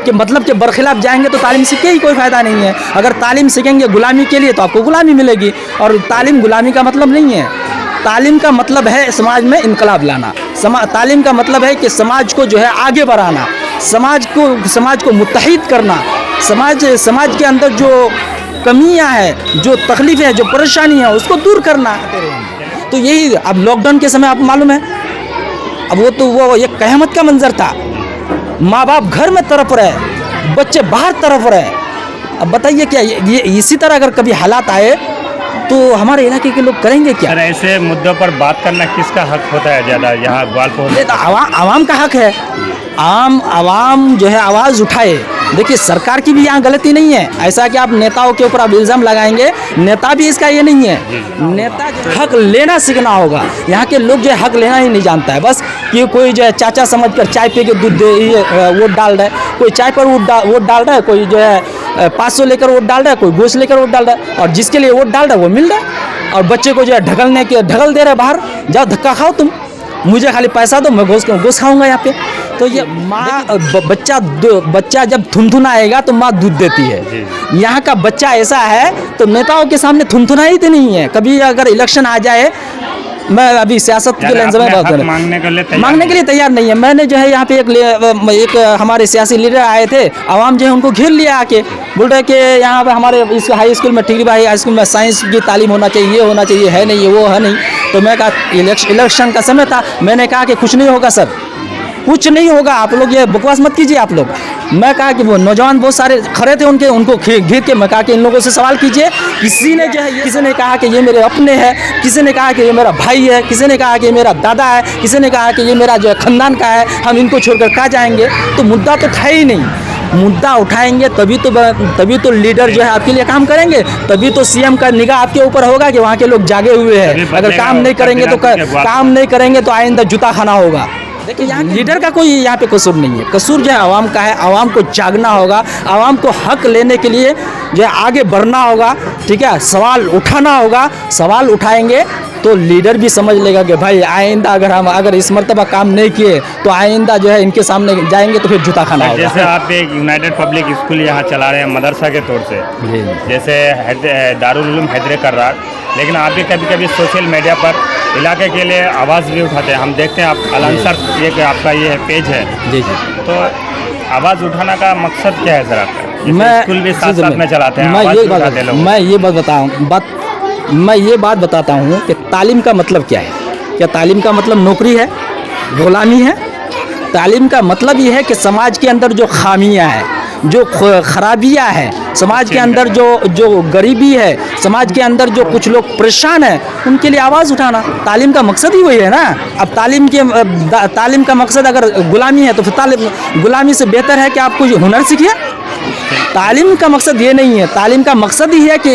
के मतलब के बरखिलाफ जाएंगे तो तालीम सीख के ही कोई फ़ायदा नहीं है। अगर तालीम सीखेंगे गुलामी के लिए तो आपको गुलामी मिलेगी, और तालीम गुलामी का मतलब नहीं है। तालीम का मतलब है समाज में इनकलाब लाना। तालीम का मतलब है कि समाज को जो है आगे बढ़ाना, समाज को मुत्तहिद करना, समाज के अंदर जो कमियां हैं, जो तकलीफ़ें हैं, जो परेशानी है, उसको दूर करना। तो यही अब लॉकडाउन के समय आपको मालूम है, अब वो एक क़यामत का मंजर था। माँ बाप घर में तड़प रहे, बच्चे बाहर तड़प रहे। अब बताइए क्या ये इसी तरह अगर कभी हालात आए तो हमारे इलाके के लोग करेंगे क्या? ऐसे मुद्दों पर बात करना किसका हक होता है ज़्यादा यहाँ ग्वालपोर? ये तो आवाम का हक है। आवाम जो है आवाज़ उठाए। देखिए सरकार की भी यहाँ गलती नहीं है। ऐसा कि आप नेताओं के ऊपर आप इल्ज़ाम लगाएंगे, नेता भी इसका ये नहीं है। नेता जो हक लेना सीखना होगा। यहाँ के लोग जो है हक लेना ही नहीं जानता है। बस कि कोई जो है चाचा समझ कर चाय पी के दूध दे वोट डाल रहा है, कोई चाय पर वोट डाल रहा है, कोई जो है 500 लेकर वोट डाल रहा है, कोई गोश्त लेकर वोट डाल रहा है, और जिसके लिए वोट डाल रहा है वो मिल रहा है। और बच्चे को जो है ढकल दे रहे बाहर, जाओ धक्का खाओ तुम, मुझे खाली पैसा दो, मैं गोश्त खाऊंगा यहाँ पे। तो ये बच्चा जब थुनथुनाएगा तो माँ दूध देती है। यहाँ का बच्चा ऐसा है तो नेताओं के सामने थुनथुनाई तो नहीं है। कभी अगर इलेक्शन आ जाए, मैं अभी सियासत के लेंस में बात करूं, मांगने के लिए तैयार नहीं है। मैंने जो है यहाँ पे एक हमारे सियासी लीडर आए थे, आवाम जो है उनको घेर लिया आके, बोल रहे कि यहाँ पे हमारे इस हाई स्कूल में टिकरी हाई स्कूल में साइंस की तालीम होना चाहिए, ये होना चाहिए, है नहीं, वो है नहीं। तो मैं कहा इलेक्शन का समय था, मैंने कहा कि कुछ नहीं होगा सर, कुछ नहीं होगा, आप लोग ये बकवास मत कीजिए आप लोग। मैं कहा कि वो नौजवान बहुत सारे खड़े थे उनको घेर के मैं कहा कि इन लोगों से सवाल कीजिए। किसी ने जो है किसी ने कहा कि ये मेरे अपने हैं, किसी ने कहा कि ये मेरा भाई है, किसी ने कहा कि ये मेरा दादा है, किसी ने कहा कि ये मेरा जो है खानदान का है, हम इनको छोड़कर कहाँ जाएंगे। तो मुद्दा तो था ही नहीं। मुद्दा उठाएंगे तभी तो लीडर जो है आपके लिए काम करेंगे, तभी तो सीएम का निगाह आपके ऊपर होगा कि वहाँ के लोग जागे हुए हैं। अगर काम नहीं करेंगे तो आइंदा जूता खाना होगा। देखिए यहाँ लीडर का कोई यहाँ पे कसूर नहीं है, कसूर जो है आवाम का है। आवाम को जागना होगा, आवाम को हक लेने के लिए जो है आगे बढ़ना होगा, ठीक है, सवाल उठाना होगा। सवाल उठाएंगे तो लीडर भी समझ लेगा कि भाई आइंदा अगर इस मर्तबा काम नहीं किए तो आइंदा जो है इनके सामने जाएंगे तो फिर जूता खाना होगा। जैसे आप एक यूनाइटेड पब्लिक स्कूल यहाँ चला रहे हैं मदरसा के तौर से, जैसे दारुल उलूम हैदर कर्रार, लेकिन आप भी कभी कभी सोशल मीडिया पर इलाके के लिए आवाज़ भी उठाते हैं। हम देखते हैं आप अलांसर ये कि आपका ये पेज है जी, तो आवाज़ उठाना का मकसद क्या है सर आपका? मैं स्कूल भी साथ में चलाते हैं, मैं ये बात बताता हूँ कि तालीम का मतलब क्या है। क्या तालीम का मतलब नौकरी है, गुलामी है? तालीम का मतलब ये है कि समाज के अंदर जो खामियाँ हैं, जो खराबियाँ हैं, समाज के अंदर जो गरीबी है, समाज के अंदर जो कुछ लोग परेशान हैं, उनके लिए आवाज़ उठाना तालीम का मकसद ही वही है ना। अब तालीम का मकसद अगर गुलामी है तो फिर गुलामी से बेहतर है कि आप कुछ हुनर सीखिए। तालीम का मकसद ये नहीं है, तालीम का मकसद ही है कि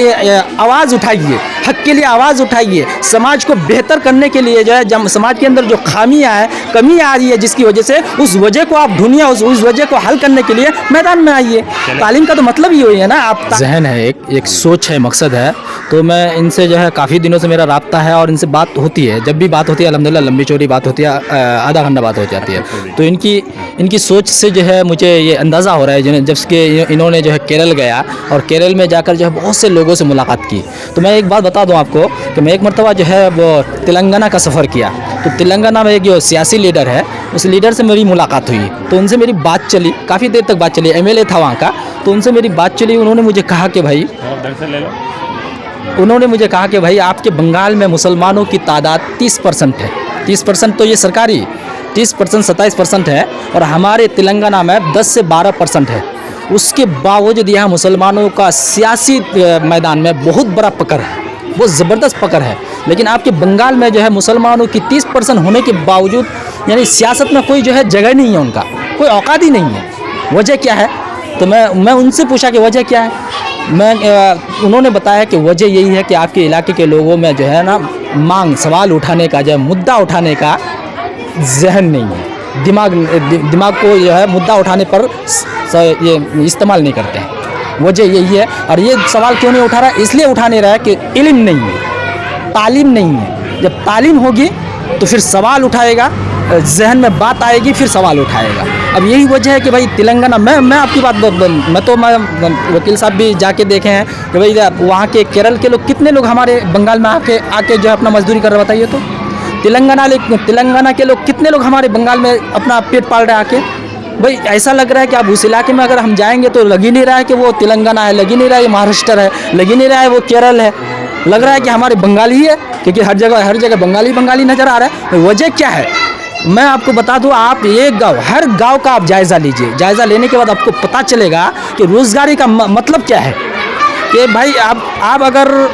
आवाज़ उठाइए, हक के लिए आवाज़ उठाइए, समाज को बेहतर करने के लिए जो है जब समाज के अंदर जो खामियाँ हैं, कमियाँ आ रही है जिसकी वजह से उस वजह को आप ढूंढिए, उस वजह को हल करने के लिए मैदान में आइए। तालीम का तो मतलब ही वही है ना। आप जहन है, एक सोच है, मकसद है। तो मैं इनसे जो है काफ़ी दिनों से मेरा राब्ता है और इनसे बात होती है। जब भी बात होती है अल्हम्दुलिल्लाह लंबी चौड़ी बात होती है, आधा घंटा बात हो जाती है। तो इनकी सोच से जो है मुझे ये अंदाज़ा हो रहा है, जब कि इन्होंने जो है केरल गया और केरल में जाकर जो है बहुत से लोगों से मुलाकात की। तो मैं एक बात बता दूं आपको कि मैं एक मरतबा जो है वो तेलंगाना का सफ़र किया। तो तेलंगाना में एक जो सियासी लीडर है, उस लीडर से मेरी मुलाकात हुई। तो उनसे मेरी बात चली, काफ़ी देर तक बात चली, एमएलए था वहाँ का। तो उनसे मेरी बात चली, उन्होंने मुझे कहा कि भाई आपके बंगाल में मुसलमानों की तादाद 30% है। 30% तो ये सरकारी, 30% 27% है, और हमारे तेलंगाना में 10 से 12% है। उसके बावजूद यहाँ मुसलमानों का सियासी मैदान में बहुत बड़ा पकड़ है, बहुत ज़बरदस्त पकड़ है। लेकिन आपके बंगाल में जो है मुसलमानों की 30% होने के बावजूद यानी सियासत में कोई जो है जगह नहीं है, उनका कोई औकात ही नहीं है। वजह क्या है? तो मैं उनसे पूछा कि वजह क्या है। उन्होंने बताया कि वजह यही है कि आपके इलाके के लोगों में जो है ना सवाल उठाने का, जो है मुद्दा उठाने का जहन नहीं है, दिमाग को जो है मुद्दा उठाने पर ये इस्तेमाल नहीं करते हैं। वजह यही है। और ये सवाल क्यों नहीं उठा रहा है? इसलिए उठा नहीं रहा है कि इल्म नहीं है, तालीम नहीं है। जब तालीम होगी तो फिर सवाल उठाएगा, जहन में बात आएगी फिर सवाल उठाएगा। अब यही वजह है कि भाई तेलंगाना, मैं आपकी बात मैं वकील साहब भी जाके देखे हैं कि भाई वहाँ के केरल के लोग कितने लोग हमारे बंगाल में आके जो है अपना मजदूरी कर रहे, बताइए तो। तेलंगाना के लोग कितने लोग हमारे बंगाल में अपना पेट पाल रहे आके। भाई ऐसा लग रहा है कि अब उस इलाके में अगर हम जाएंगे तो लग ही नहीं रहा है कि वो तेलंगाना है, लग ही नहीं रहा है ये महाराष्ट्र है, लग ही नहीं रहा है वो केरल है, लग रहा है कि हमारे बंगाली ही है, क्योंकि हर जगह बंगाली नज़र आ रहा है। वजह क्या है मैं आपको बता दूं, आप एक गांव, हर गांव का आप जायज़ा लीजिए, जायज़ा लेने के बाद आपको पता चलेगा कि रोज़गारी का मतलब क्या है। कि भाई आप अगर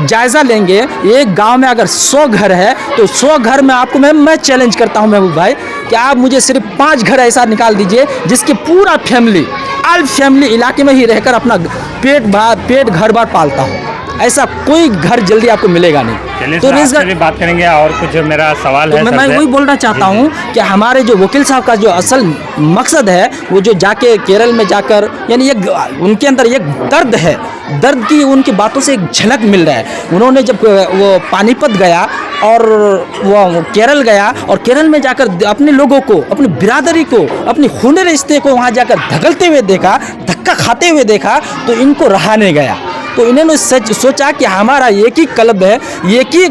जायज़ा लेंगे, एक गांव में अगर 100 घर है तो 100 घर में आपको मैं चैलेंज करता हूं महबूब भाई कि आप मुझे सिर्फ 5 घर ऐसा निकाल दीजिए जिसके पूरा फैमिली ऑल फैमिली इलाके में ही रहकर अपना पेट घर बार पालता हो। ऐसा कोई घर जल्दी आपको मिलेगा नहीं। तो रोजगार भी बात करेंगे और कुछ मेरा सवाल तो है। मैं वही बोलना चाहता हूँ कि हमारे जो वकील साहब का जो असल मकसद है वो जो जाके केरल में जाकर, यानी उनके अंदर एक दर्द है, दर्द की उनकी बातों से एक झलक मिल रहा है। उन्होंने जब वो पानीपत गया और वो केरल गया और केरल में जाकर अपने लोगों को, अपनी बिरादरी को, अपनी खूनी रिश्ते को वहाँ जाकर धकलते हुए देखा, धक्का खाते हुए देखा, तो इनको रहा नहीं गया। तो इन्होंने सोचा कि हमारा एक ही कलब है, एक ही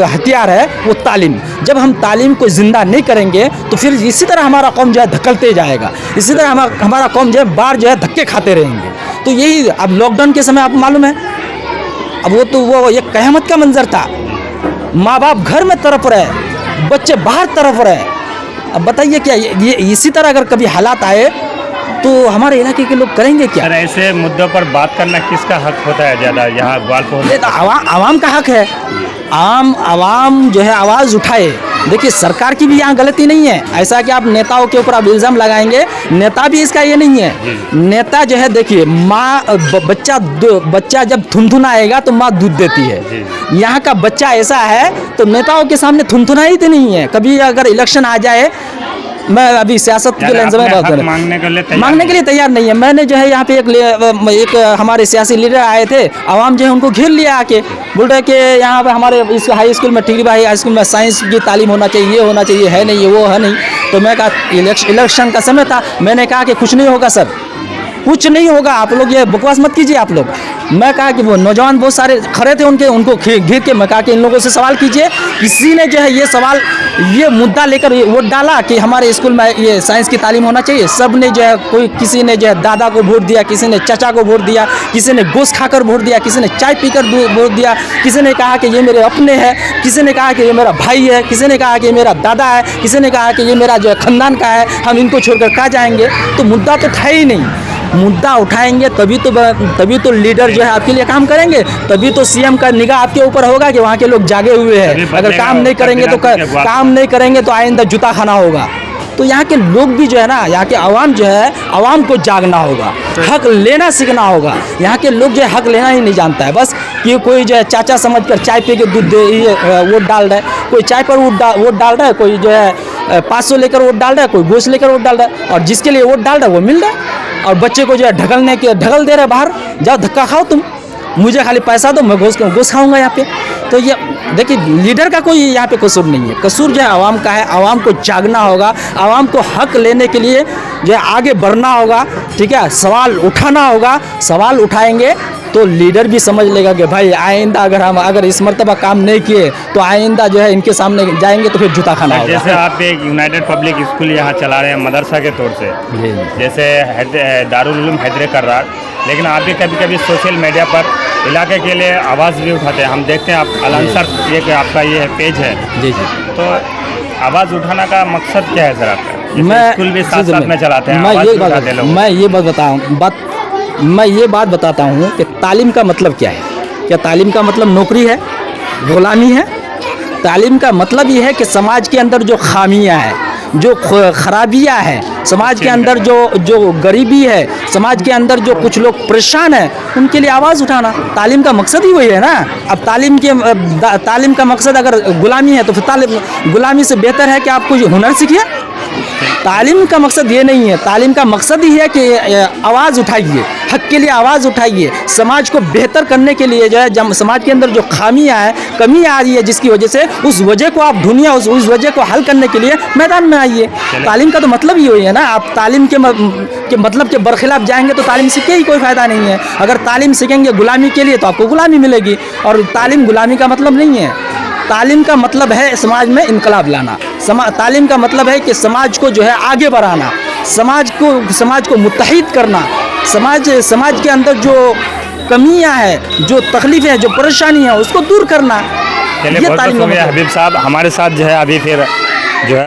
हथियार है, वो तालीम। जब हम तालीम को ज़िंदा नहीं करेंगे तो फिर इसी तरह हमारा कौम जो है धकलते जाएगा, इसी तरह हमारा कौम जो है बाहर जो है धक्के खाते रहेंगे। तो यही अब लॉकडाउन के समय आपको मालूम है, अब वो एक क़यामत का मंजर था। माँ बाप घर में तड़प रहे, बच्चे बाहर तड़प रहे। अब बताइए क्या ये इसी तरह अगर कभी हालात आए तो हमारे इलाके के लोग करेंगे क्या? सर, ऐसे मुद्दों पर बात करना किसका हक होता है ज़्यादा यहाँ ग्वालपोर? ये तो आवाम का हक है। आवाम जो है आवाज़ उठाए। देखिए सरकार की भी यहाँ गलती नहीं है, ऐसा कि आप नेताओं के ऊपर आप इल्ज़ाम लगाएंगे, नेता भी इसका ये नहीं है। नेता जो है देखिए बच्चा जब थुनथुनाएगा तो माँ दूध देती है। यहाँ का बच्चा ऐसा है तो नेताओं के सामने थुनथुनाई तो नहीं है। कभी अगर इलेक्शन आ जाए, मैं अभी सियासत के लेंस में बात करूँ, मांगने के लिए तैयार नहीं है। मैंने जो है यहाँ पे एक हमारे सियासी लीडर आए थे, आवाम जो है उनको घेर लिया आके, बोल रहे कि यहाँ पे हमारे इस हाई स्कूल में, टिकरी हाई स्कूल में साइंस की तालीम होना चाहिए, ये होना चाहिए, है नहीं, ये वो है नहीं। तो मैं कहा इलेक्शन का समय था, मैंने कहा कि कुछ नहीं होगा सर, कुछ नहीं होगा, आप लोग ये बकवास मत कीजिए आप लोग। मैं कहा कि वो नौजवान बहुत सारे खड़े थे उनको घेर के मैं कहा कि इन लोगों से सवाल कीजिए। किसी ने जो है ये मुद्दा लेकर वोट डाला कि हमारे स्कूल में ये साइंस की तालीम होना चाहिए। सब ने जो है किसी ने जो है दादा को वोट दिया, किसी ने चाचा को वोट दिया, किसी ने गोश्त खाकर वोट दिया, किसी ने चाय पीकर वोट दिया, किसी ने कहा कि ये मेरे अपने हैं, किसी ने कहा कि ये मेरा भाई है, किसी ने कहा कि ये मेरा दादा है, किसी ने कहा कि ये मेरा जो है खानदान का है, हम इनको छोड़कर कहाँ जाएंगे। तो मुद्दा तो था ही नहीं। मुद्दा उठाएंगे तभी तो लीडर जो है आपके लिए काम करेंगे, तभी तो सीएम का निगाह आपके ऊपर होगा कि वहाँ के लोग जागे हुए हैं। अगर काम नहीं करेंगे तो आइंदा जूता खाना होगा। तो यहाँ के लोग भी जो है ना, यहाँ के आवाम जो है, आवाम को जागना होगा, हक लेना सीखना होगा। यहाँ के लोग जो है हक लेना ही नहीं जानता है, बस कि कोई जो है चाचा समझकर चाय पी के दूध वोट डाल रहा है, कोई चाय पर वोट डाल रहा है, कोई जो है 500 लेकर वोट डाल रहा है, कोई गोश्त लेकर वोट डाल रहा है, और जिसके लिए वोट डाल रहा है वो मिल रहा है। और बच्चे को जो है ढकल दे रहे बाहर, जाओ धक्का खाओ तुम, मुझे खाली पैसा दो, मैं गोश्त खाऊंगा यहाँ पे। तो ये देखिए लीडर का कोई यहाँ पे कसूर नहीं है, कसूर जो है आवाम का है। आवाम को जागना होगा, आवाम को हक लेने के लिए जो है आगे बढ़ना होगा, ठीक है, सवाल उठाना होगा। सवाल उठाएंगे तो लीडर भी समझ लेगा कि भाई आइंदा अगर इस मर्तबा काम नहीं किए तो आइंदा जो है इनके सामने जाएंगे तो फिर जूता खाना होगा। जैसे आप एक यूनाइटेड पब्लिक स्कूल यहाँ चला रहे हैं मदरसा के तौर से, जैसे दारुल उलूम हैदरे कर्रार, लेकिन आप भी कभी कभी सोशल मीडिया पर इलाके के लिए आवाज़ भी उठाते हैं। हम देखते हैं आप अलांसर ये आपका ये पेज है जी। तो आवाज़ उठाना का मकसद क्या है सर आपका? मैं स्कूल भी साथ में चलाते हैं, मैं ये बात बताता हूँ कि तालीम का मतलब क्या है। क्या तालीम का मतलब नौकरी है, गुलामी है? तालीम का मतलब ये है कि समाज के अंदर जो खामियाँ हैं, जो खराबियाँ हैं, समाज के अंदर जो गरीबी है, समाज के अंदर जो कुछ लोग परेशान हैं, उनके लिए आवाज़ उठाना तालीम का मकसद ही वही है ना। अब तालीम का मकसद अगर गुलामी है तो फिर गुलामी से बेहतर है कि आप कुछ हुनर सीखिए। तालीम का मकसद ये नहीं है, तालीम का मकसद ही है कि आवाज़ उठाइए, हक के लिए आवाज़ उठाइए, समाज को बेहतर करने के लिए जो है, जब समाज के अंदर जो खामियां हैं, कमियां आ रही है जिसकी वजह से, उस वजह को आप ढूंढिए, उस वजह को हल करने के लिए मैदान में आइए। तालीम का तो मतलब ही वही है ना, आप तालीम के मतलब के बरखिलाफ जाएंगे तो तालीम सीखे ही कोई फ़ायदा नहीं है। अगर तालीम सीखेंगे गुलामी के लिए तो आपको गुलामी मिलेगी, और तालीम गुलामी का मतलब नहीं है। तालीम का मतलब है समाज में इनकलाब लाना, तालीम का मतलब है कि समाज को जो है आगे बढ़ाना, समाज को मुत्तहिद करना, समाज के अंदर जो कमियां हैं, जो तकलीफ़ें हैं, जो परेशानी है, उसको दूर करना। चलिए, बहुत बहुत शुक्रिया हबीब साहब, हमारे साथ जो है अभी फिर जो है